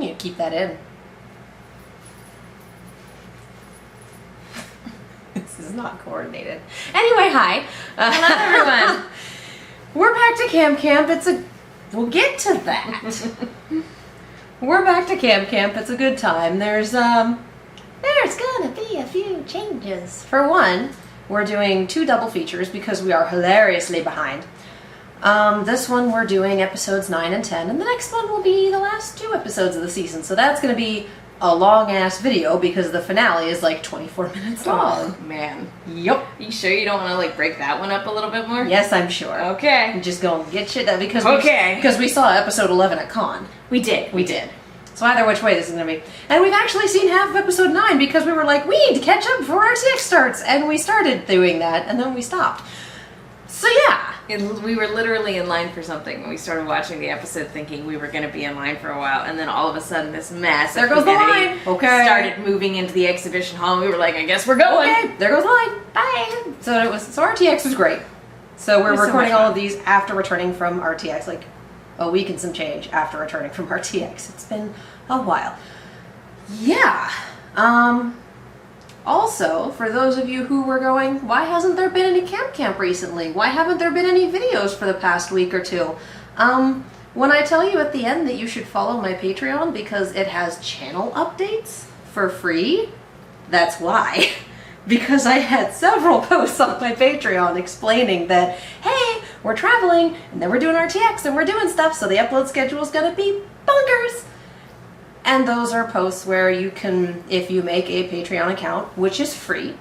You keep that in. This is not coordinated. Anyway, hi. Hello, everyone. We're back to Camp. We'll get to that. We're back to Camp. It's a good time. There's gonna be a few changes. For one, we're doing 2 double features because we are hilariously behind. This one we're doing episodes 9 and 10, and the next one will be the last 2 episodes of the season. So that's gonna be a long ass video because the finale is like 24 minutes long. Oh, man. Yup. You sure you don't want to like break that one up a little bit more? Yes, I'm sure. Okay. I'm just gonna get shit done because we saw episode 11 at Con. We did. So either which way this is gonna be. And we've actually seen half of episode 9 because we were like, we need to catch up before RTX starts, and we started doing that, and then we stopped. So yeah. We were literally in line for something when we started watching the episode thinking we were going to be in line for a while, and then all of a sudden this massive there goes the line. Okay. Started moving into the exhibition hall, and we were like, I guess we're going. Okay, there goes the line. Bye. So RTX was great. So we're recording all of these after returning from RTX, like a week and some change after returning from RTX. It's been a while. Yeah. Also, for those of you who were going, why hasn't there been any camp recently? Why haven't there been any videos for the past week or 2? When I tell you at the end that you should follow my Patreon because it has channel updates for free, that's why. Because I had several posts on my Patreon explaining that, hey, we're traveling, and then we're doing RTX, and we're doing stuff, so the upload schedule is gonna be bonkers. And those are posts where you can, if you make a Patreon account, which is free,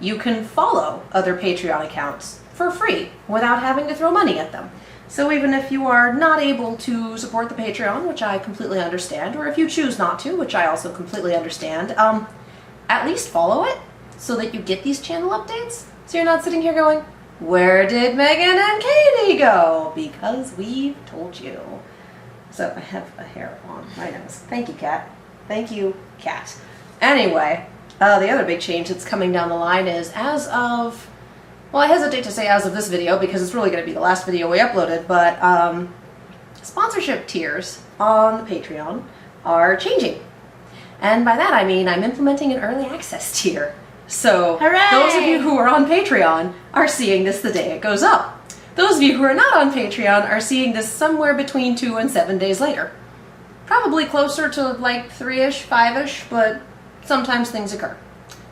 you can follow other Patreon accounts for free without having to throw money at them. So even if you are not able to support the Patreon, which I completely understand, or if you choose not to, which I also completely understand, at least follow it so that you get these channel updates. So you're not sitting here going, where did Megan and Katie go? Because we've told you. So I have a hair on my nose. Thank you, cat. Thank you, cat. Anyway, the other big change that's coming down the line is as of, well, I hesitate to say as of this video because it's really going to be the last video we uploaded, but sponsorship tiers on the Patreon are changing. And by that I mean I'm implementing an early access tier. So hooray! Those of you who are on Patreon are seeing this the day it goes up. Those of you who are not on Patreon are seeing this somewhere between 2 and 7 days later. Probably closer to like 3-ish, 5-ish, but sometimes things occur.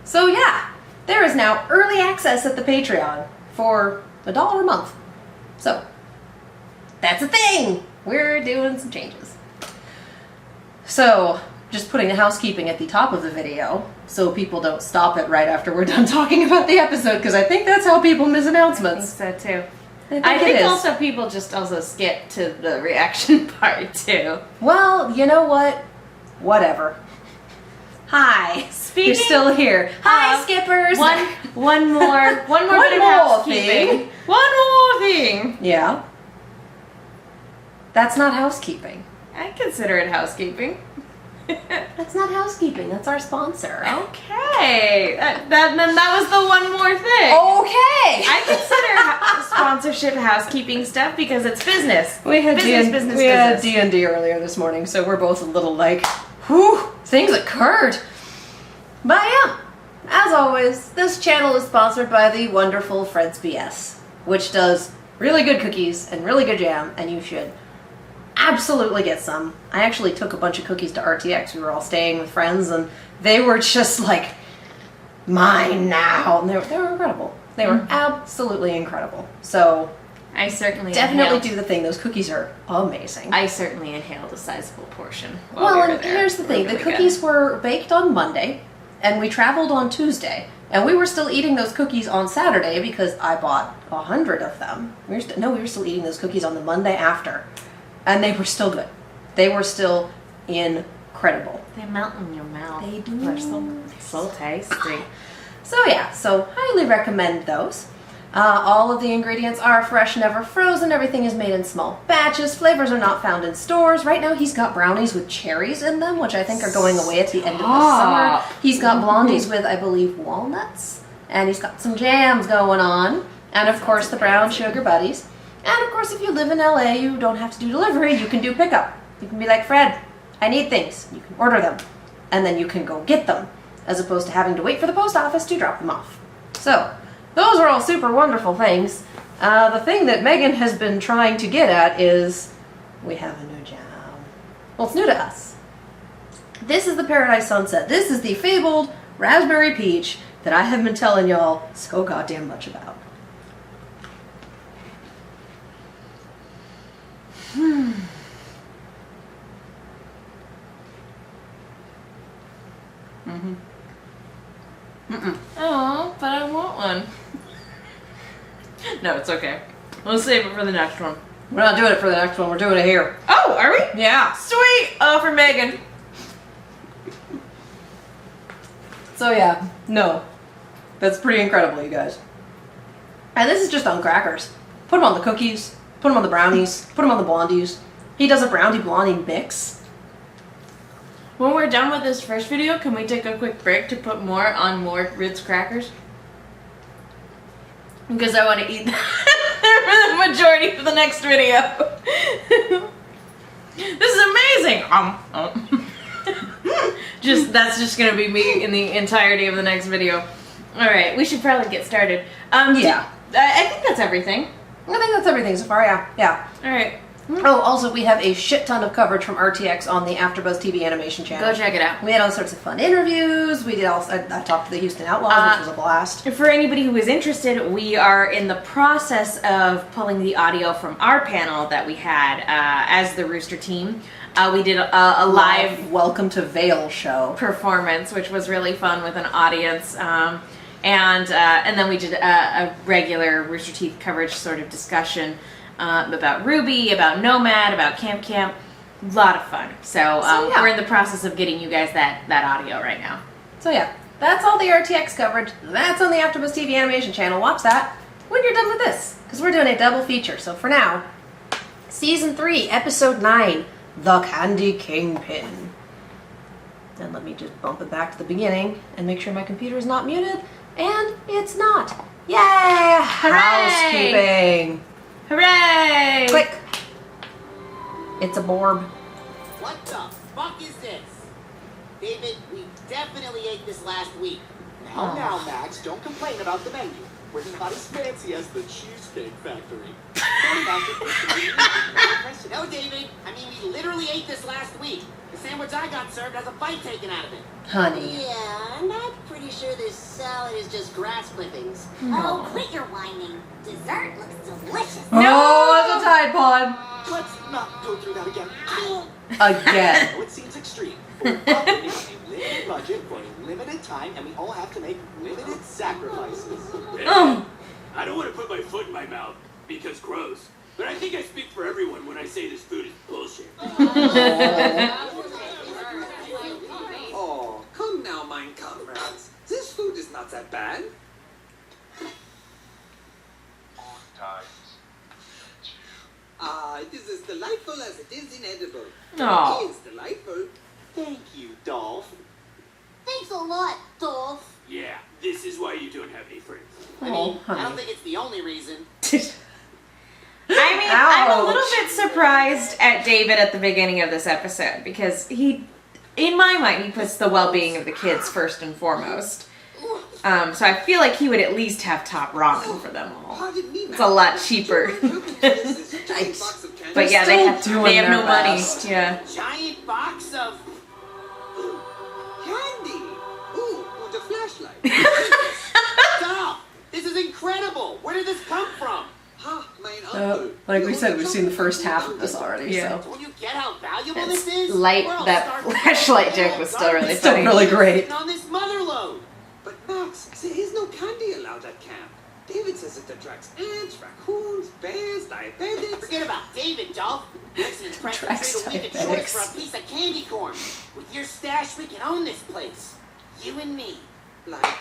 So yeah, there is now early access at the Patreon for $1 a month. So, that's a thing! We're doing some changes. So, just putting the housekeeping at the top of the video so people don't stop it right after we're done talking about the episode, because I think that's how people miss announcements. I think so too. I think also people just also skip to the reaction part too. Well, you know what? Whatever. Hi. You're still here. Hi, skippers. One more bit of housekeeping. One more thing. Yeah. That's not housekeeping. I consider it housekeeping. That's not housekeeping. That's our sponsor. Okay. Then that was the one more thing. Okay. I consider sponsorship housekeeping stuff because it's business. We had business. D&D earlier this morning, so we're both a little like, whew, things occurred. But yeah, as always, this channel is sponsored by the wonderful Fred's BS, which does really good cookies and really good jam, and you should absolutely get some. I actually took a bunch of cookies to RTX. We were all staying with friends, and they were just like, mine now. And they were incredible. They were absolutely incredible. So I certainly definitely do the thing. Those cookies are amazing. I certainly inhaled a sizable portion Well, while we were and there. here's the thing. The cookies were baked on Monday, and we traveled on Tuesday. And we were still eating those cookies on Saturday because I bought 100 of them. We were still eating those cookies on the Monday after. And they were still good. They were still incredible. They melt in your mouth. They do. They're so tasty. So yeah, so highly recommend those. All of the ingredients are fresh, never frozen. Everything is made in small batches. Flavors are not found in stores. Right now he's got brownies with cherries in them, which I think are going away at the end of the summer. He's got blondies with, I believe, walnuts. And he's got some jams going on. And of course the brown sugar buddies. And of course if you live in LA, you don't have to do delivery. You can do pickup. You can be like, Fred, I need things. You can order them, and then you can go get them, as opposed to having to wait for the post office to drop them off. So, those are all super wonderful things. The thing that Megan has been trying to get at is, we have a new jam. Well, it's new to us. This is the Paradise Sunset. This is the fabled Raspberry Peach that I have been telling y'all so goddamn much about. Oh, but I want one. No, it's okay. We'll save it for the next one. We're not doing it for the next one. We're doing it here. Oh, are we? Yeah. Sweet. Oh, for Megan. So yeah, no. That's pretty incredible, you guys. And this is just on crackers. Put them on the cookies. Put them on the brownies. Put them on the blondies. He does a brownie blondie mix. When we're done with this first video, can we take a quick break to put more on more Ritz crackers? Because I want to eat that for the majority of the next video. This is amazing. That's just gonna be me in the entirety of the next video. All right, we should probably get started. Yeah. I think that's everything. I think that's everything so far, yeah. Yeah. All right. Oh, also, we have a shit ton of coverage from RTX on the AfterBuzz TV animation channel. Go check it out. We had all sorts of fun interviews. We did I talked to the Houston Outlaws, which was a blast. For anybody who is interested, we are in the process of pulling the audio from our panel that we had as the Rooster team. We did a live Welcome to Vale show performance, which was really fun with an audience. And then we did a regular Rooster Teeth coverage sort of discussion about Ruby, about Nomad, about Camp. A lot of fun. So yeah. we're in the process of getting you guys that audio right now. So yeah, that's all the RTX coverage. That's on the AfterBuzz TV animation channel. Watch that when you're done with this, because we're doing a double feature. So for now, Season 3, Episode 9, The Candy Kingpin. And let me just bump it back to the beginning and make sure my computer is not muted. And it's not. Yay! Hooray! Housekeeping. Hooray! Quick. It's a borb. What the fuck is this? David, we definitely ate this last week. Now, Max, don't complain about the menu. We're not as fancy as the Cheesecake Factory. No, David. I mean, we literally ate this last week. The sandwich I got served has a bite taken out of it. Honey. Yeah, I'm not pretty sure this salad is just grass clippings. Oh, quit your whining. Dessert looks delicious. No, it's a Tide Pod. Let's not go through that again. Again. I know it seems extreme, but we're operating on a limited budget for a limited time, and we all have to make limited sacrifices. I don't want to put my foot in my mouth because gross, but I think I speak for everyone when I say this food is bullshit. Oh, come now, mine comrades. This food is not that bad. It is as delightful as it is inedible. Aw. It is delightful. Thank you, Dolph. Thanks a lot, Dolph. Yeah, this is why you don't have any friends. I mean, I don't think it's the only reason. I mean, I'm a little Ouch. bit surprised at David at the beginning of this episode because he, in my mind, he puts the well-being of the kids first and foremost. So I feel like he would at least have top ramen for them all. Pardon me, It's a lot cheaper. But yeah, they have doing no their money. best. Yeah. Giant box of... Candy. Ooh, the flashlight. Stop! This is incredible! Where did this come from? Ha, mine uncle. Like we said, we've seen the first half of this already, Yeah. so. Don't you get how valuable It's this is? light- We're all that starving flashlight to joke death. was still really It's still funny. really great. Sitting on this mother load. But Max, there is no candy allowed at camp. David says it attracts ants, raccoons, bears, diabetics. Forget about David, Dolph. Makes an impressive Tracks trade a week of diabetics. choice for a piece of candy corn. With your stash, we can own this place. You and me. Like,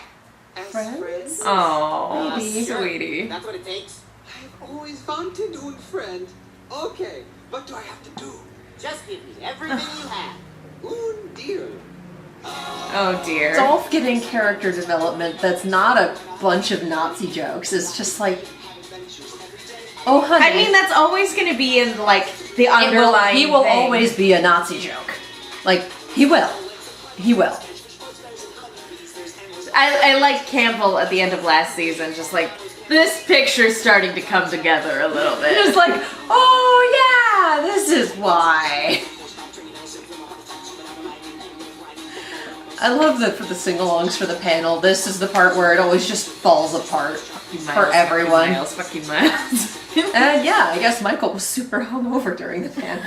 as Friends? friends. Oh, Sure. sweetie. That's what it takes. I've always wanted a friend. Okay, what do I have to do? Just give me everything you have. Deal. Oh dear. Dolph getting character development that's not a bunch of Nazi jokes. It's just like, oh honey. I mean, that's always going to be in like the It will- underlying. he will thing. always be a Nazi joke. Like, he will. He will. I like Campbell at the end of last season, just like, this picture's starting to come together a little bit. Just like, oh yeah, this is why. I love that for the sing-alongs for the panel, this is the part where it always just falls apart for everyone. Fucking Miles. And yeah, I guess Michael was super hungover during the panel.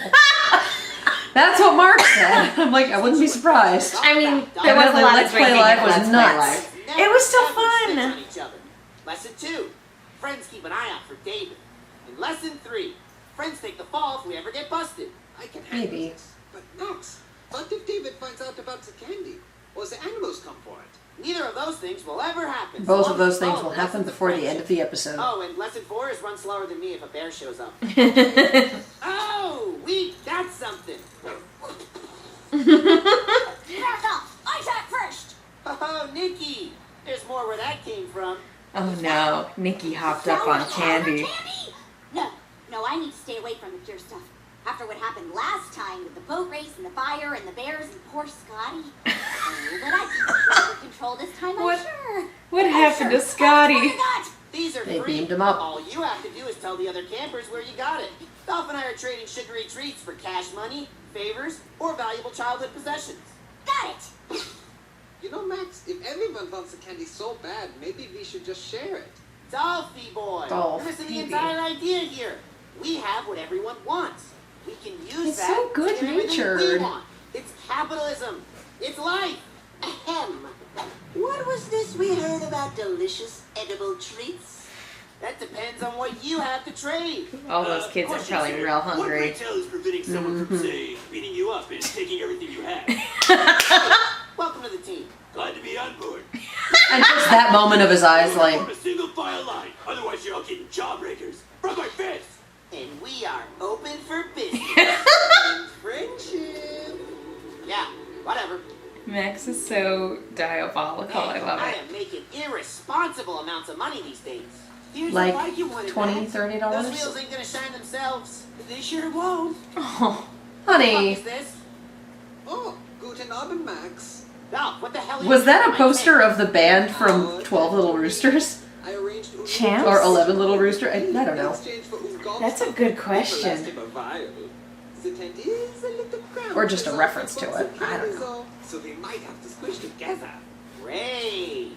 That's what Mark said. I'm like, I wouldn't be surprised. I mean, there was a Evidently, lot Let's of Play drinking Live at was Let's Play nuts. Live. It was so fun. Never snitch on each other. Lesson 2, friends keep an eye out for David. And lesson 3, friends take the fall if we ever get busted. I can handle Maybe. this. But Max, what if David finds out about the candy? Or the animals come for it? Neither of those things will ever happen. Both So of those long as things will we happen follow before the lessons end of the episode. Oh, and lesson 4 is run slower than me if a bear shows up. Oh, we got something. Back off! I shot first! Oh, Nikki. There's more where that came from. Oh no, Nikki hopped up Now on we're candy. No, I need to stay away from the pure stuff. After what happened last time with the boat race and the fire and the bears and poor Scotty. Oh, but I can control this time, What- I'm sure. What I'm happened sure. to Scotty? I swear to God. These are They free. beamed him up. All you have to do is tell the other campers where you got it. Dolph and I are trading sugary treats for cash money, favors, or valuable childhood possessions. Got it. You know, Max, if everyone wants the candy so bad, maybe we should just share it. Dolphy boy. Dolph, You're missing the baby. entire idea here. We have what everyone wants. We can use He's that so to get everything we good-natured. want. It's capitalism. It's life. Ahem. What was this we heard about delicious edible treats? That depends on what you have to trade. All those kids are Question, probably sir. real What hungry. retail is preventing someone from, say, beating you up and taking everything you have? Welcome to the team. Glad to be on board. And just that moment of his eyes like, Form a single file line. Otherwise, you're all getting jawbreakers from my fist. And we are open for business. And friendship. Yeah, whatever. Max is so diabolical. I love I it. am making irresponsible amounts of money these days. Here's like the bike you wanted, $20, Max. $30? Those wheels ain't gonna shine themselves. They sure won't. Oh, What honey, is this? Oh, guten Abend, Max. Dolph, what the hell are you was that doing a to my poster face? of the band from 12 Little Roosters? I arranged Champs? Or 11 Little Rooster? I don't know. That's a good question. The tent is a little cramped. Or just a reference to it. I don't know. So they might have to squish together. Great.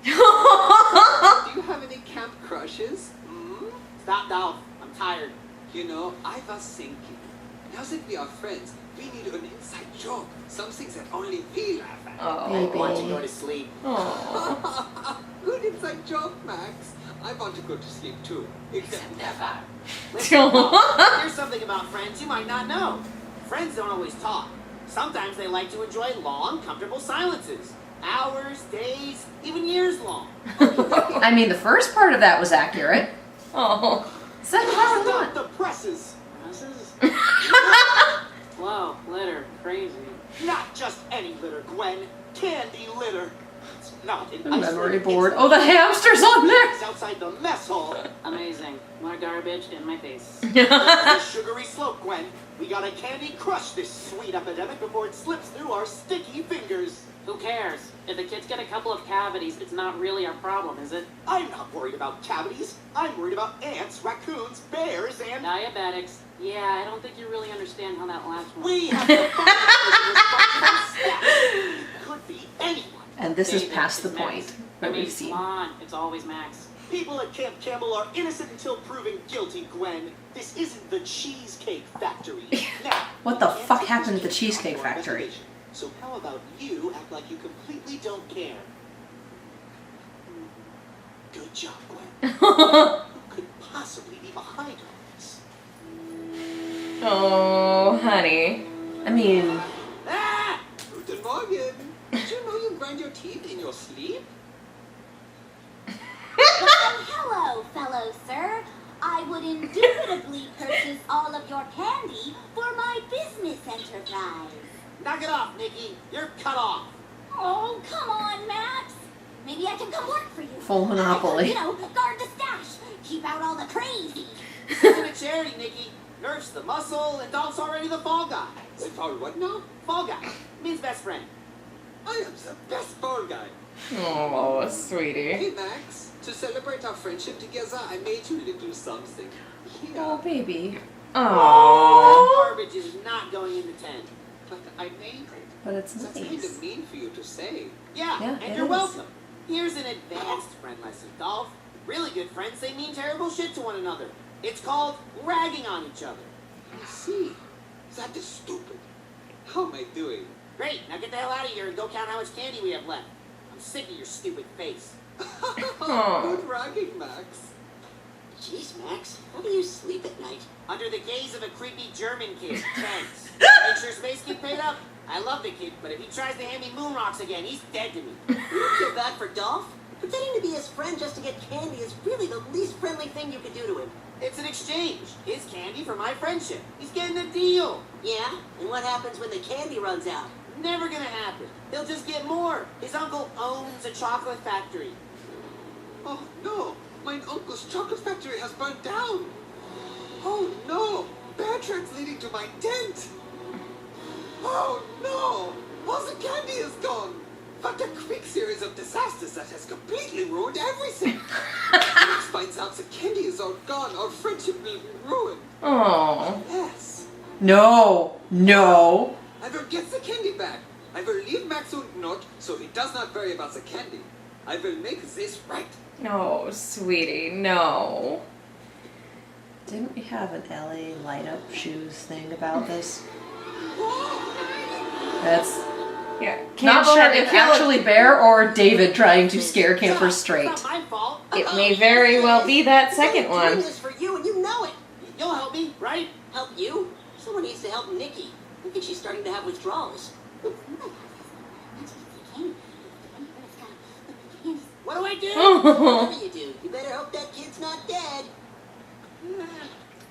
Do you have any camp crushes? Hmm? Stop, Dolph. I'm tired. You know, I was thinking, now that we are friends, we need an inside joke. Something that only we laugh at. oh, I want to go to sleep. oh. Good inside joke, Max. I want to go to sleep too. Except never. Listen, Dolph, here's something about friends you might not know. Friends don't always talk. Sometimes they like to enjoy long, comfortable silences. Hours, days, even years long. I mean, the first part of that was accurate. Oh. Second part was Stop not. the presses. Whoa, litter, crazy. Not just any litter, Gwen. Candy litter. It's not an A memory isolated board. incident. Oh, the hamster's on there! It's outside the mess hall. Amazing. More garbage in my face. The sugary slope, Gwen. We gotta candy crush this sweet epidemic before it slips through our sticky fingers. Who cares? If the kids get a couple of cavities, it's not really our problem, is it? I'm not worried about cavities. I'm worried about ants, raccoons, bears, and... Diabetics. Yeah, I don't think you really understand how that last one. We have to find a responsible staff. It could be anyone. And this is David, past the it's point Max. that I mean, we've seen. come on, it's always Max. People at Camp Campbell are innocent until proven guilty, Gwen. This isn't the Cheesecake Factory. Now, What the we can't fuck take happened at the this Cheesecake off our Factory? reservation. So how about you act like you completely don't care? Good job, Gwen. Who could possibly be behind all this? Oh, honey. I mean, Ah! Guten Morgen. Did you know you grind your teeth in your sleep? Hello, fellow sir. I would indubitably purchase all of your candy for my business enterprise. Knock it off, Nikki. You're cut off. Oh, come on, Max. Maybe I can come work for you. full monopoly. You know, guard the stash. Keep out all the crazy. This isn't a charity, Nikki. Nerf's the muscle, and Dolph's already the fall guy. Wait, Paul, what now? Fall guy means best friend. I am the best fall guy. Oh, sweetie. Hey, Max. To celebrate our friendship together, I made you little something. Here. Oh, baby. Oh. Garbage is not going in the tent. But I made it. But it's That's kind nice. of mean for you to say. Yeah, Yeah, and it you're is. welcome. Here's an advanced friend lesson, Dolph. Really good friends say mean terrible shit to one another. It's called ragging on each other. I see. That is stupid. How am I doing? Great, now get the hell out of here and go count how much candy we have left. I'm sick of your stupid face. Good ragging, Max. Jeez, Max, how do you sleep at night? Under the gaze of a creepy German kid, thanks. Make sure Space Kid paid up. I love the kid, but if he tries to hand me moon rocks again, he's dead to me. You don't feel bad for Dolph? Pretending to be his friend just to get candy is really the least friendly thing you could do to him. It's an exchange. His candy for my friendship. He's getting a deal. Yeah? And what happens when the candy runs out? Never gonna happen. He'll just get more. His uncle owns a chocolate factory. Oh no! My uncle's chocolate factory has burned down! Oh no! Bear tracks leading to my tent! Oh no! All the candy is gone! What a quick series of disasters that has completely ruined everything! Max finds out the candy is all gone, our friendship will be ruined. Oh. Yes. No. No. I will get the candy back. I will leave Max a note so he does not worry about the candy. I will make this right. No, sweetie, no. Didn't we have an LA light up shoes thing about this? That's Yeah. not Can't sure let it if kill it. actually Bear or David trying to scare campers straight. It's not my fault. It may very well be that second I'm doing one. this for you and you know it. You'll help me, right? Help you? Someone needs to help Nikki. I think she's starting to have withdrawals. What do I do? Whatever you do, you better hope that kid's not dead.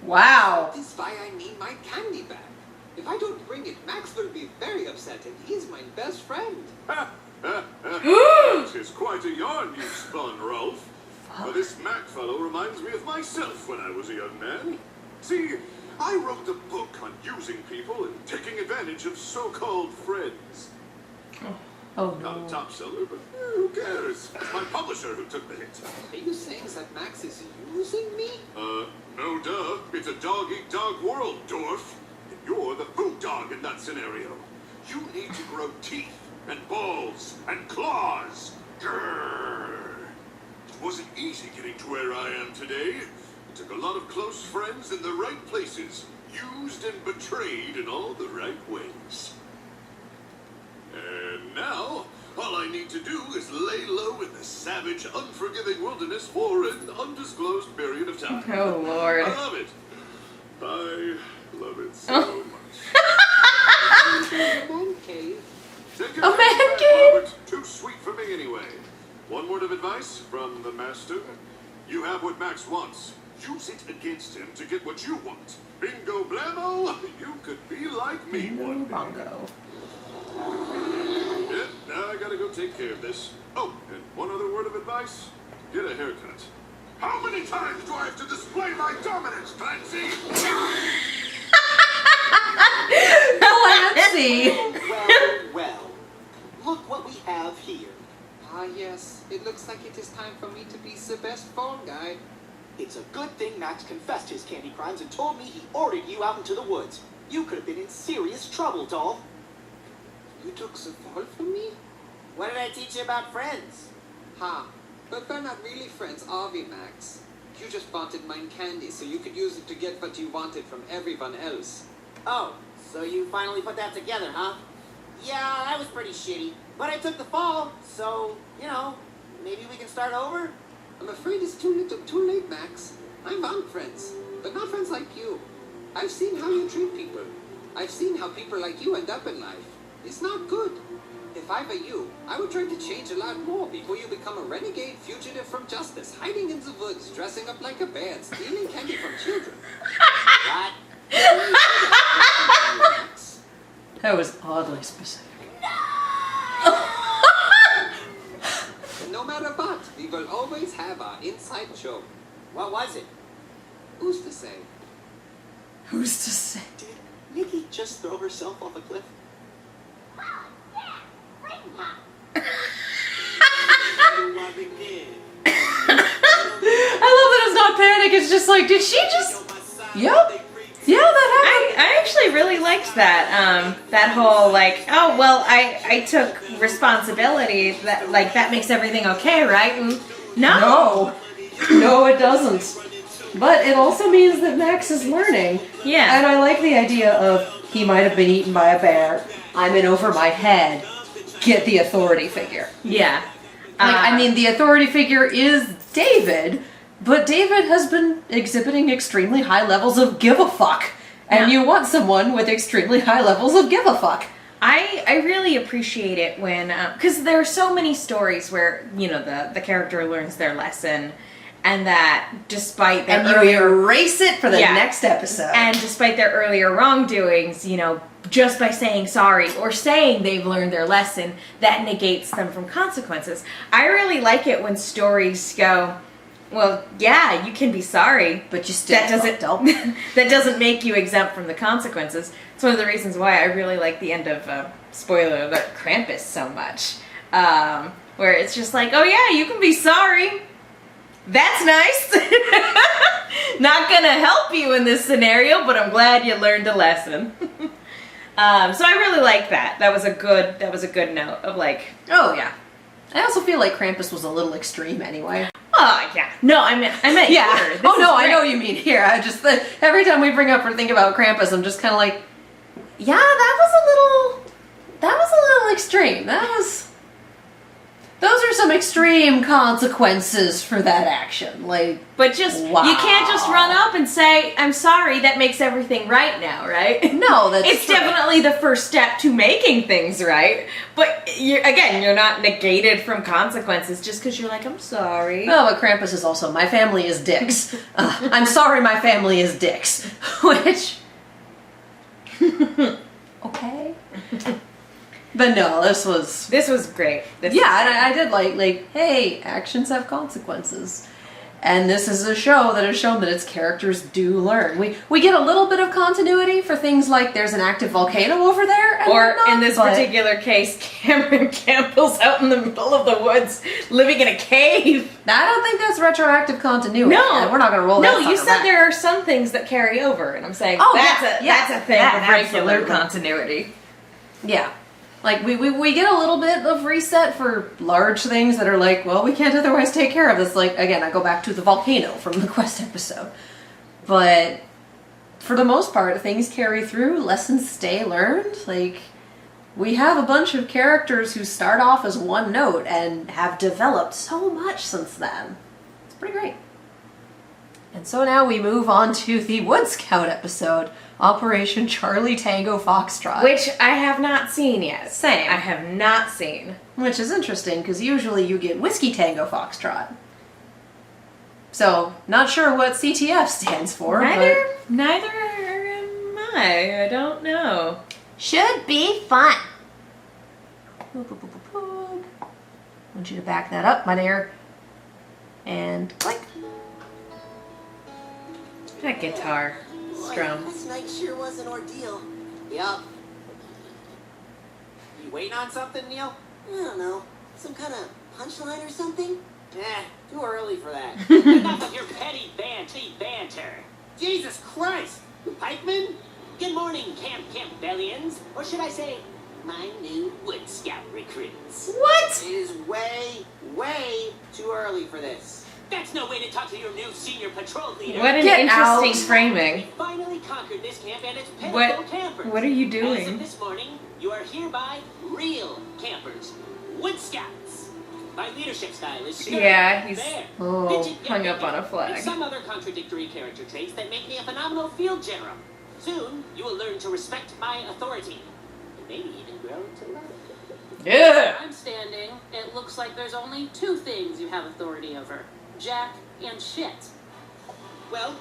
Wow. That is why I need my candy back. If I don't bring it, Max will be very upset, and he's my best friend. That is quite a yarn you spun, Rolf. But this Mac fellow reminds me of myself when I was a young man. See, I wrote a book on using people and taking advantage of so-called friends. Oh Not a no. top seller, but who cares? It's my publisher who took the hit. Are you saying that Max is using me? No duh. It's a dog-eat-dog world, Dorf. And you're the food dog in that scenario. You need to grow teeth and balls and claws. Grrr. It wasn't easy getting to where I am today. It took a lot of close friends in the right places, used and betrayed in all the right ways. And now, all I need to do is lay low in the savage, unforgiving wilderness for an undisclosed period of time. Oh, Lord. I love it. I love it so much. Man cave. Take A it man back, cave? Robert. Too sweet for me anyway. One word of advice from the master. You have what Max wants. Use it against him to get what you want. Bingo blammo, you could be like me one day. Bongo. Yeah, now I gotta go take care of this. Oh, and one other word of advice. Get a haircut. How many times do I have to display my dominance, Clancy? Clancy! Well. Look what we have here. Ah, yes. It looks like it is time for me to be the best phone guy. It's a good thing Max confessed his candy crimes and told me he ordered you out into the woods. You could have been in serious trouble, Dolph. You took the fall from me? What did I teach you about friends? Ha. But we're not really friends, are we, Max? You just wanted mine candy so you could use it to get what you wanted from everyone else. Oh, so you finally put that together, huh? Yeah, that was pretty shitty. But I took the fall, so, maybe we can start over? I'm afraid it's too late, Max. I want friends, but not friends like you. I've seen how you treat people. I've seen how people like you end up in life. It's not good. If I were you, I would try to change a lot more before you become a renegade fugitive from justice, hiding in the woods, dressing up like a bear, and stealing candy from children. What? That was oddly specific. And no matter what, we will always have our inside joke. What was it? Who's to say? Who's to say? Did Nikki just throw herself off a cliff? I love that it's not panic, it's just like, did she just... Yep. Yeah, that happened. I actually really liked that. That whole like, oh well, I took responsibility. That makes everything okay, right? And no. No, it doesn't. But it also means that Max is learning. Yeah. And I like the idea of he might have been eaten by a bear. I'm in over my head. Get the authority figure. Yeah. I mean, the authority figure is David, but David has been exhibiting extremely high levels of give a fuck. And you want someone with extremely high levels of give a fuck. I really appreciate it when, because there are so many stories where, you know, the character learns their lesson, and that despite their you erase it for the next episode. And despite their earlier wrongdoings, you know, just by saying sorry or saying they've learned their lesson, that negates them from consequences. I really like it when stories go, well, yeah, you can be sorry, but you still that doesn't make you exempt from the consequences. It's one of the reasons why I really like the end of spoiler alert, Krampus so much, where it's just like, oh yeah, you can be sorry. That's nice. Not gonna help you in this scenario, but I'm glad you learned a lesson. So I really like that. That was a good note of like, oh yeah. I also feel like Krampus was a little extreme anyway. Oh yeah. No, I meant yeah. here. Oh no, I know what you mean here. I just every time we bring up or think about Krampus, I'm just kind of like, yeah, that was a little extreme. Those are some extreme consequences for that action. Like, but just wow. You can't just run up and say, "I'm sorry." That makes everything right now, right? No, that's it's true. Definitely the first step to making things right. But you're not negated from consequences just because you're like, "I'm sorry." No, but Krampus is also, my family is dicks. I'm sorry, my family is dicks. Which, okay. But no, this was great. And I did like, hey, actions have consequences. And this is a show that has shown that its characters do learn. We get a little bit of continuity for things like there's an active volcano over there. And or in this particular case, Cameron Campbell's out in the middle of the woods living in a cave. I don't think that's retroactive continuity. No. We're not going to roll that. No, you said back. there are some things that carry over. And I'm saying, that's a thing of regular continuity. Yeah. Like, we get a little bit of reset for large things that are like, well, we can't otherwise take care of this. Like, again, I go back to the volcano from the Quest episode. But for the most part, things carry through, lessons stay learned. Like, we have a bunch of characters who start off as one note and have developed so much since then. It's pretty great. And so now we move on to the Wood Scout episode, Operation Charlie Tango Foxtrot. Which I have not seen yet. Same. I have not seen. Which is interesting, because usually you get Whiskey Tango Foxtrot. So, not sure what CTF stands for, Neither am I. I don't know. Should be fun. I want you to back that up, my dear. And click. That guitar strum. This night sure was an ordeal. Yup. You waiting on something, Neil? I don't know. Some kind of punchline or something? Too early for that. Enough of your petty banter. Jesus Christ! Pikeman? Good morning, Camp Campbellians. Or should I say, my new Wood Scout recruits. What? It is way too early for this. That's no way to talk to your new senior patrol leader. What an Get interesting out. framing. We finally conquered this camp and its pitiful campers. What are you As doing? of this morning, you are hereby real campers, Wood Scouts. My leadership style is stern, Yeah, he's fair, hung up on a and flag. some other contradictory character traits that make me a phenomenal field general. Soon, you will learn to respect my authority, and maybe even grow to love it. Yeah. I'm standing. It looks like there's only two things you have authority over. Jack and shit. Well,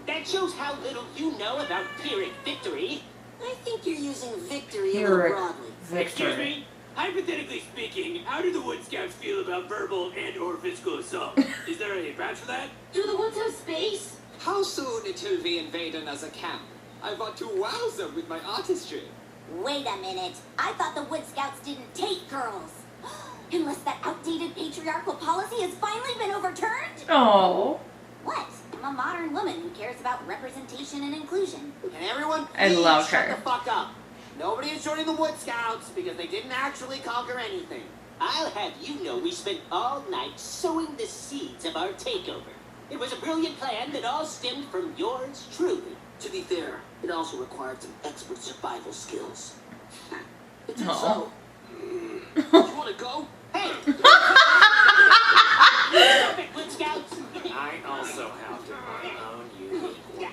that shows how little you know about Pyrrhic victory. I think you're using victory a Pyrrhic little broadly. Excuse me? Hypothetically speaking, how do the Wood Scouts feel about verbal and or physical assault? Is there a patch for that? Do the woods have space? How soon until we invade another camp? I want to wow them with my artistry. Wait a minute. I thought the Wood Scouts didn't take girls. Unless that outdated patriarchal policy has finally been overturned? Oh. What? I'm a modern woman who cares about representation and inclusion. And everyone, I please love shut her. the fuck up. Nobody is joining the Wood Scouts because they didn't actually conquer anything. I'll have you know we spent all night sowing the seeds of our takeover. It was a brilliant plan that all stemmed from yours truly. To be fair, it also required some expert survival skills. It's Aw. so. You want to go? Hey! Stop it, Wood Scouts! I also have to my own unique way.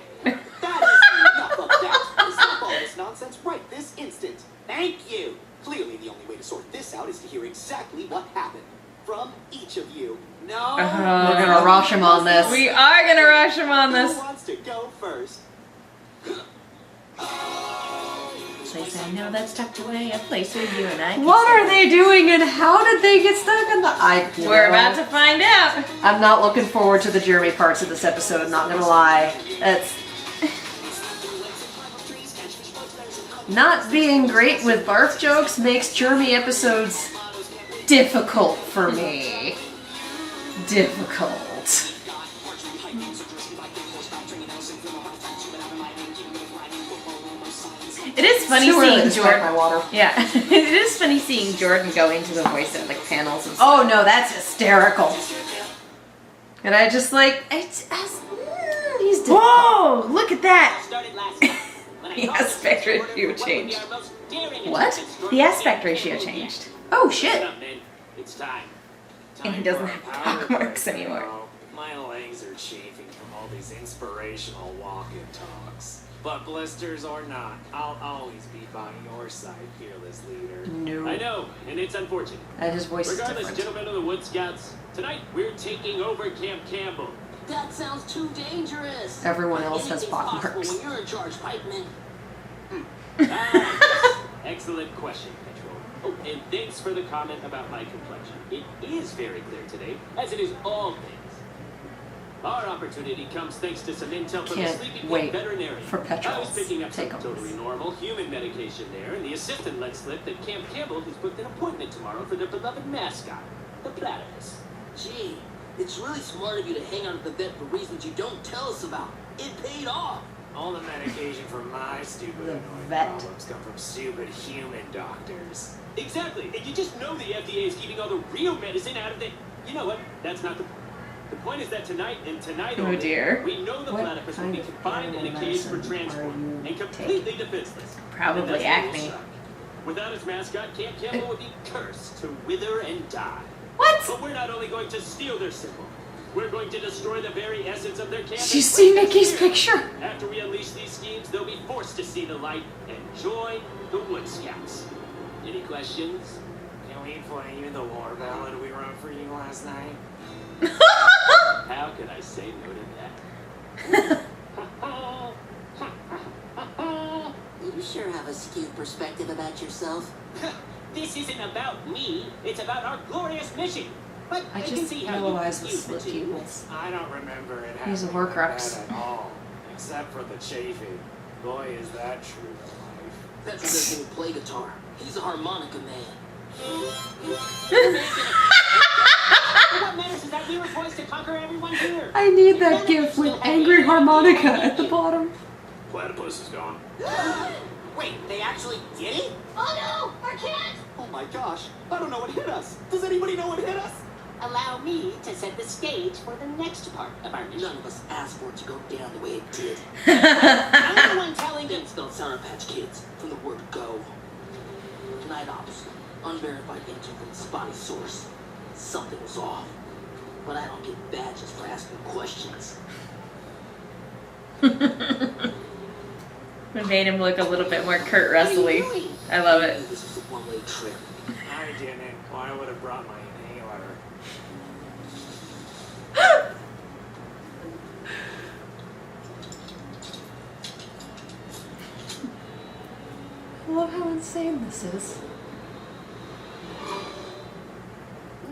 That is enough of that. Stop all this nonsense right this instant. Thank you! Clearly, the only way to sort this out is to hear exactly what happened from each of you. No! We're gonna rush him on this. We are gonna rush him on Who this. wants to go first? Place I know that's tucked away, a place where you and I can What stay. are they doing and how did they get stuck in the... We're about to find out. I'm not looking forward to the Jermy parts of this episode, not gonna lie. It's... Not being great with barf jokes makes Jermy episodes difficult for me. Difficult. It is funny Too early seeing to start Jordan. my water. Yeah, it is funny seeing Jordan go into the voice at like panels and stuff. Oh no, that's hysterical. And I just like, he's difficult. Whoa! Look at that. Started last night. When I The called this aspect order for ratio what would be changed. our most daring What? attempt at storming The aspect the ratio Capitol changed, Oh yet. shit. Shut up, man. It's time. and he doesn't have power marks anymore. Oh, my legs are chafing from all these inspirational walk-in talks. But blisters or not, I'll always be by your side, fearless leader. No. I know, and it's unfortunate. And his voice is Regardless, different. gentlemen of the Wood Scouts, tonight we're taking over Camp Campbell. That sounds too dangerous. Everyone else has Anything's bot possible marks. when you're in charge, Pikeman. Ah, excellent question, Patrol. Oh, and thanks for the comment about my complexion. It is very clear today, as it is all things. Our opportunity comes thanks to some intel from the Can't Sleepy Pig wait veterinarian. for Petrol's I was picking up some take on totally this. normal human medication there, and the assistant let slip that Camp Campbell has booked an appointment tomorrow for their beloved mascot, the platypus. Gee, it's really smart of you to hang out at the vet for reasons you don't tell us about. It paid off. All the medication for my stupid The annoying vet. problems come from stupid human doctors. Exactly, and you just know the FDA is keeping all the real medicine out of the... You know what? That's not the point. The point is that tonight, and tonight Oh, only, dear. we know the What platypus will kind be of confined in a animal cage for medicine transport are you and completely defenseless. Probably And that's acne. what will suck. Without his mascot, Camp Campbell would be cursed to wither and die. What? But we're not only going to steal their symbol, we're going to destroy the very essence of their camp. Did you and see break their Mickey's spirit. picture? After we unleash these schemes, they'll be forced to see the light and join the Wood Scouts. Any questions? Can we play you the war ballad we wrote for you last night? How could I say no to that? You sure have a skewed perspective about yourself. This isn't about me. It's about our glorious mission. But I can just see how yellow you eyes with confuse the slit two. pupils. I don't remember it He's a happening like Horcrux. that at all. Except for the chafing. Boy, is that true to life. Petra doesn't even play guitar. He's a harmonica man. But what matters is that we were poised to conquer everyone here. I need that gif with angry harmonica at the bottom. Platypus is gone. Wait, they actually did it? Oh no, our cat! Oh my gosh, I don't know what hit us. Does anybody know what hit us? Allow me to set the stage for the next part of our mission. None of us asked for it to go down the way it did. I'm the one telling you. Then spelled Sour Patch Kids from the word go. Night ops, unverified intel from a spotty source. Something was off. But I don't get badges for asking questions. It made him look a little bit more Kurt Russell-y. I love it. This was a one-way trip. I didn't. Well, I would have brought my inhaler. I love how insane this is.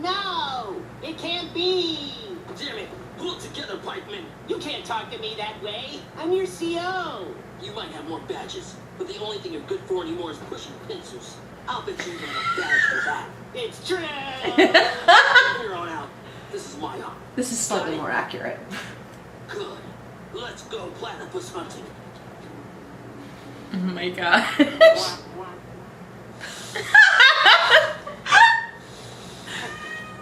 No, it can't be. Jeremy, Pull together, Pikeman. You can't talk to me that way. I'm your CO. You might have more badges, but the only thing you're good for anymore is pushing pencils. I'll bet you got a badge for that. It's true. From here on out, this is my arm. This is slightly more accurate. Good. Let's go platypus hunting. Oh my god.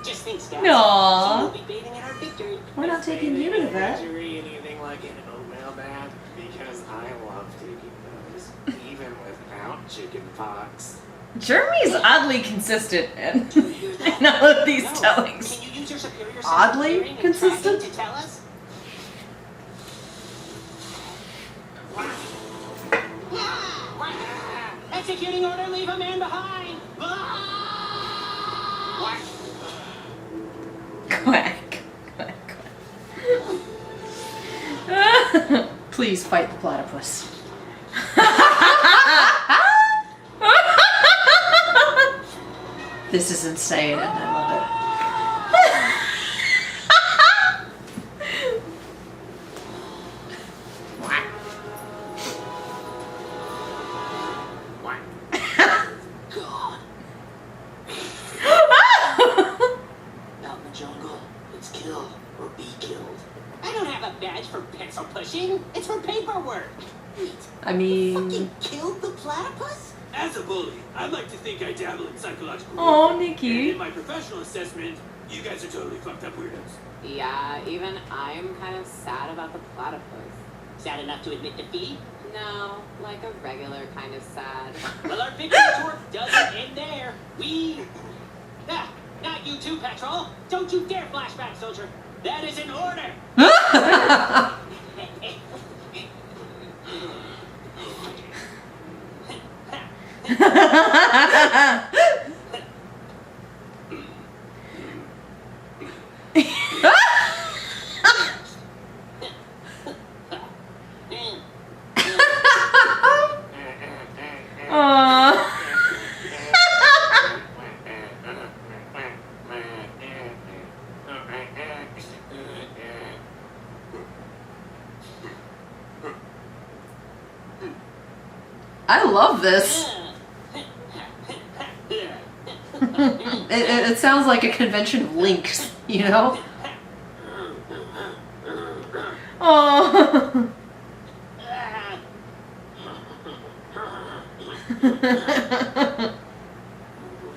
Just think, Scouts. Aww. We'll be bathing in our victory. We're not taking you to the vet. Victory, anything like an oatmeal bath? Because I love taking those, even without chicken pox. Jermy's oddly consistent in all of these No. tellings. Can you use your superior sense of Oddly hearing and consistent? tracking to tell us? Executing order, leave a man behind. Quack. Quack, quack. Please fight the platypus. This is insane and I love it. God. Out in the jungle, it's kill or be killed. I don't have a badge for pencil pushing. It's for paperwork. Wait, I mean, fucking killed the platypus? As a bully, I'd like to think I dabble in psychological Oh, warfare. Nikki. And in my professional assessment, you guys are totally fucked up weirdos. Yeah, even I'm kind of sad about the platypus. Sad enough to admit defeat? No, like a regular kind of sad. Well, our victory tour doesn't end there. Not you too, Petrol. Don't you dare flashback, soldier. That is an order. I love this. It sounds like a convention of links, you know? Oh.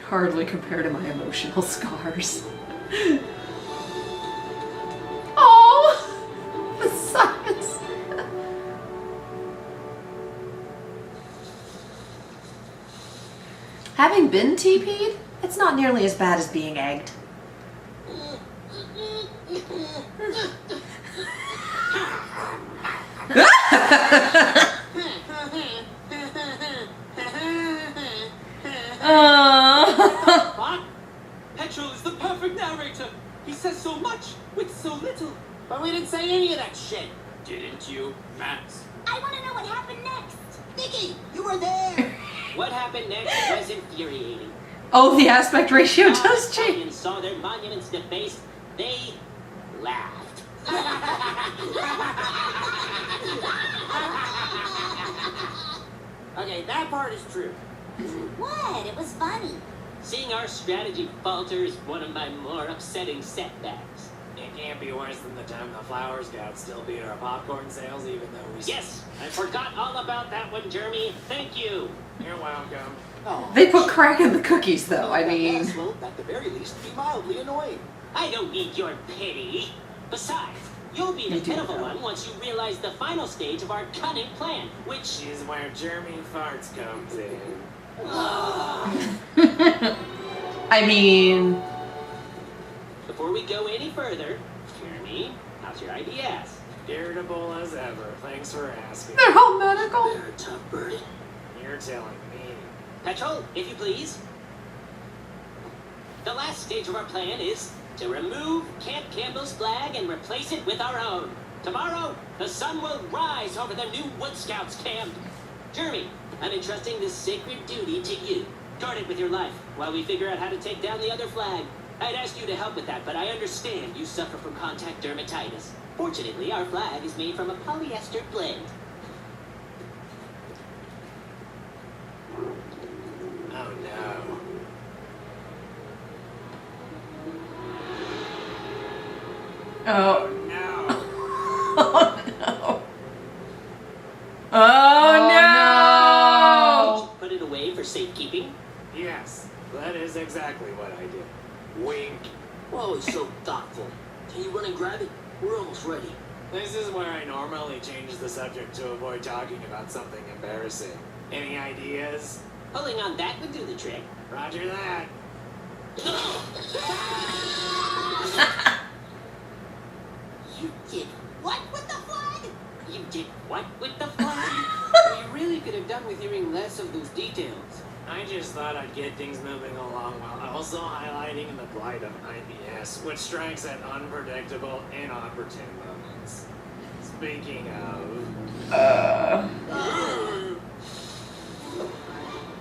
Hardly compared to my emotional scars. Oh, the size. Having been TP'd, it's not nearly as bad as being egged. What? Petrol is the perfect narrator. He says so much with so little. But we didn't say any of that shit. Didn't you, Max? I want to know what happened next. Nikki, you were there. What happened next was infuriating. Oh, the aspect ratio does change. Italians saw their monuments defaced. They laughed. Okay, that part is true. What? It was funny. Seeing our strategy falter is one of my more upsetting setbacks. It can't be worse than the time the Flower Scouts still beat our popcorn sales, even though we... Yes, I forgot all about that one, Jermy. Thank you. You're welcome. Oh, They put crack in the cookies, though. I mean, That will, at the very least, be mildly annoying. I don't need your pity. Besides, you'll be the You do, pitiful though. one once you realize the final stage of our cunning plan, which... Is where Jermy Fartz comes in. I mean, Before we go any further, Jeremy, how's your ideas? Irritable as ever. Thanks for asking. they're all medical. They're a tough burden. You're telling me. Petrol, if you please. The last stage of our plan is to remove Camp Campbell's flag and replace it with our own. Tomorrow, the sun will rise over the new Wood Scouts camp. Jeremy, I'm entrusting this sacred duty to you. Guard it with your life while we figure out how to take down the other flag. I'd ask you to help with that, but I understand you suffer from contact dermatitis. Fortunately, our flag is made from a polyester blend. Oh no. Oh. No. Oh no. Oh no. Put it away for safekeeping? Yes, that is exactly what I did. Wink. We're always so thoughtful. Can you run and grab it? We're almost ready. This is where I normally change the subject to avoid talking about something embarrassing. Any ideas? Pulling on that would do the trick. Roger that. You did what with the flag? You did what with the flag? You really could have done with hearing less of those details. I just thought I'd get things moving along while also highlighting the blight of IBS, which strikes at unpredictable, inopportune moments. Speaking of...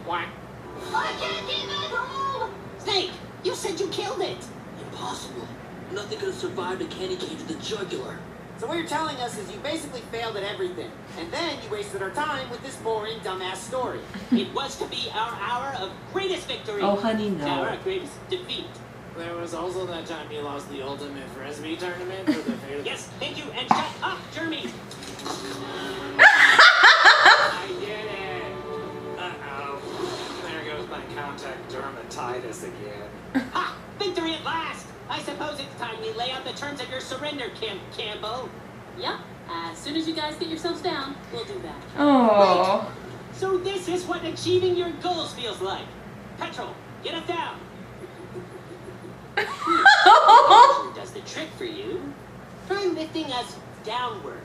What? I can't keep it home! Snake, you said you killed it! Impossible. Nothing could have survived a candy cane to the jugular. So what you're telling us is you basically failed at everything. And then you wasted our time with this boring, dumbass story. It was to be our hour of greatest victory. Oh, honey, no. Our greatest defeat. There was also that time you lost the ultimate frisbee tournament for the fate of... Yes, thank you, and shut up, Jermy! I did it! Uh-oh. There goes my contact dermatitis again. Ha! Victory at last! I suppose it's time we lay out the terms of your surrender, Campbell. Yep. As soon as you guys get yourselves down, we'll do that. Oh. So this is what achieving your goals feels like. Petrol, get us down. Sure does the trick for you. Try lifting us downward.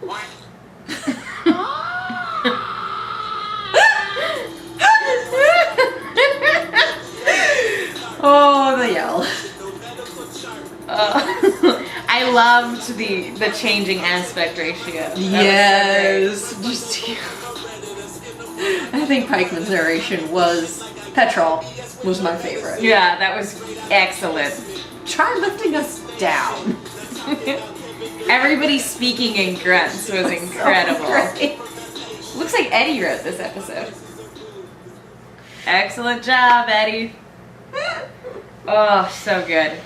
What? Oh, the yell. I loved the changing aspect ratio. That Yes. Just I think Pikeman's narration Petrol was my favorite. Yeah, that was excellent. Try lifting us down. Everybody speaking in grunts was incredible. Great. Looks like Eddie wrote this episode. Excellent job, Eddie. Oh, so good.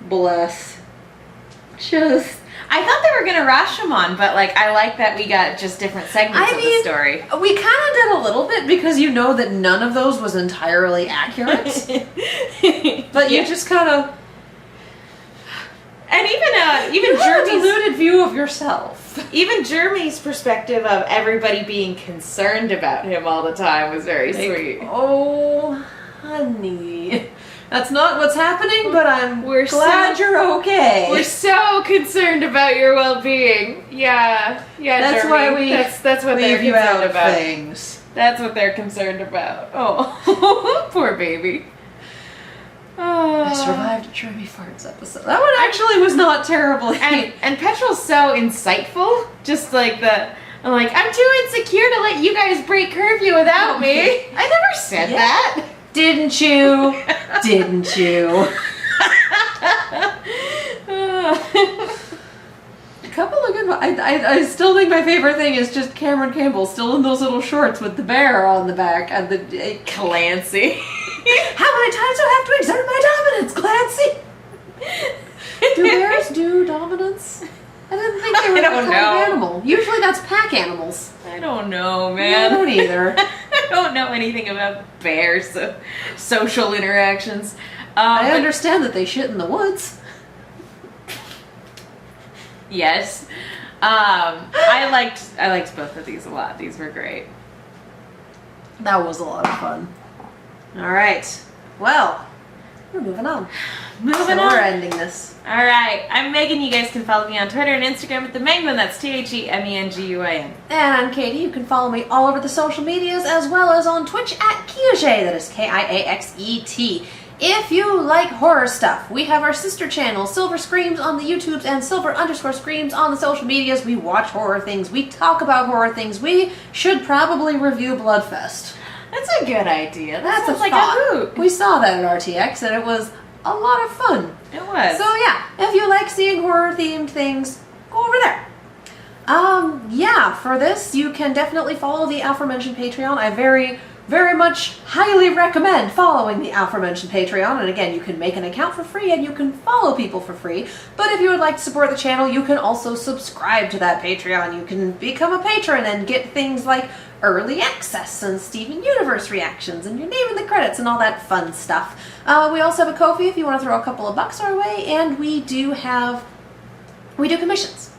Bless. I thought they were gonna Rashomon, but like I like that we got just different segments of the story. We kind of did a little bit because you know that none of those was entirely accurate. But you just kind of... And even You have a Jermy's deluded view of yourself. even Jermy's perspective of everybody being concerned about him all the time was very sweet. Oh, honey. That's not what's happening, but We're glad you're okay. We're so concerned about your well-being. Yeah, That's Jermy. why we That's what they're leave you concerned out about. things. That's what they're concerned about. Oh, poor baby. I survived a Jermy Fartz episode. That one actually was not terrible. And Petrol's so insightful. Just like I'm too insecure to let you guys break curfew without me. I never said that. Didn't you? Didn't you? A couple of good. I still think my favorite thing is just Cameron Campbell still in those little shorts with the bear on the back and the Clancy. How many times do I have to exert my dominance, Clancy? Do bears do dominance? I didn't think they were that kind of animal. Usually that's pack animals. I don't know, I man. don't either. I don't know anything about bears, so social interactions. I understand that they shit in the woods. Yes. I liked both of these a lot. These were great. That was a lot of fun. All right. Well, we're moving on. Moving We're on. ending this. All right. I'm Megan. You guys can follow me on Twitter and Instagram at the Menguin. That's TheMenguin. And I'm Katie. You can follow me all over the social medias as well as on Twitch at Kiaxet. That is Kiaxet. If you like horror stuff, we have our sister channel, Silver Screams, on the YouTubes and Silver_Screams on the social medias. We watch horror things. We talk about horror things. We should probably review Bloodfest. That's a good idea. That's Sounds a like thought. a hoot. We saw that at RTX and it was a lot of fun. It was. So yeah, if you like seeing horror themed things, go over there. Yeah, for this you can definitely follow the aforementioned Patreon. I very much highly recommend following the aforementioned Patreon. And again, you can make an account for free and you can follow people for free. But if you would like to support the channel, you can also subscribe to that Patreon. You can become a patron and get things like early access and Steven Universe reactions and your name in the credits and all that fun stuff. We also have a Ko-fi if you want to throw a couple of bucks our way, and we do commissions.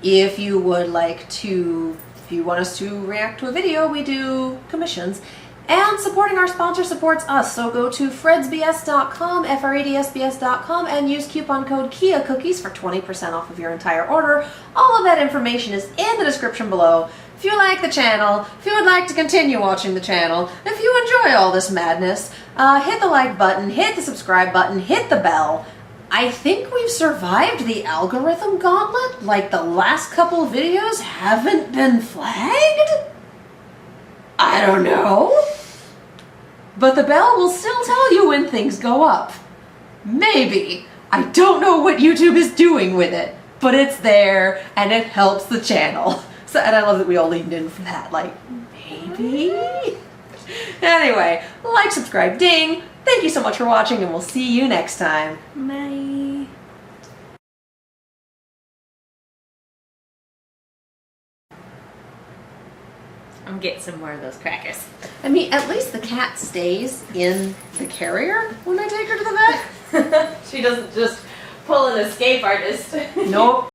If you would like to, if you want us to react to a video, we do commissions. And supporting our sponsor supports us, so go to fredsbs.com, FREDSBS.com, and use coupon code KIACookies for 20% off of your entire order. All of that information is in the description below. If you like the channel, if you would like to continue watching the channel, if you enjoy all this madness, hit the like button, hit the subscribe button, hit the bell. I think we've survived the algorithm gauntlet, like the last couple of videos haven't been flagged? I don't know. But the bell will still tell you when things go up. Maybe. I don't know what YouTube is doing with it, but it's there and it helps the channel. So, and I love that we all leaned in for that, like, maybe? Anyway, like, subscribe, ding. Thank you so much for watching and we'll see you next time. Bye. I'm getting some more of those crackers. I mean, at least the cat stays in the carrier when I take her to the vet. She doesn't just pull an escape artist. Nope.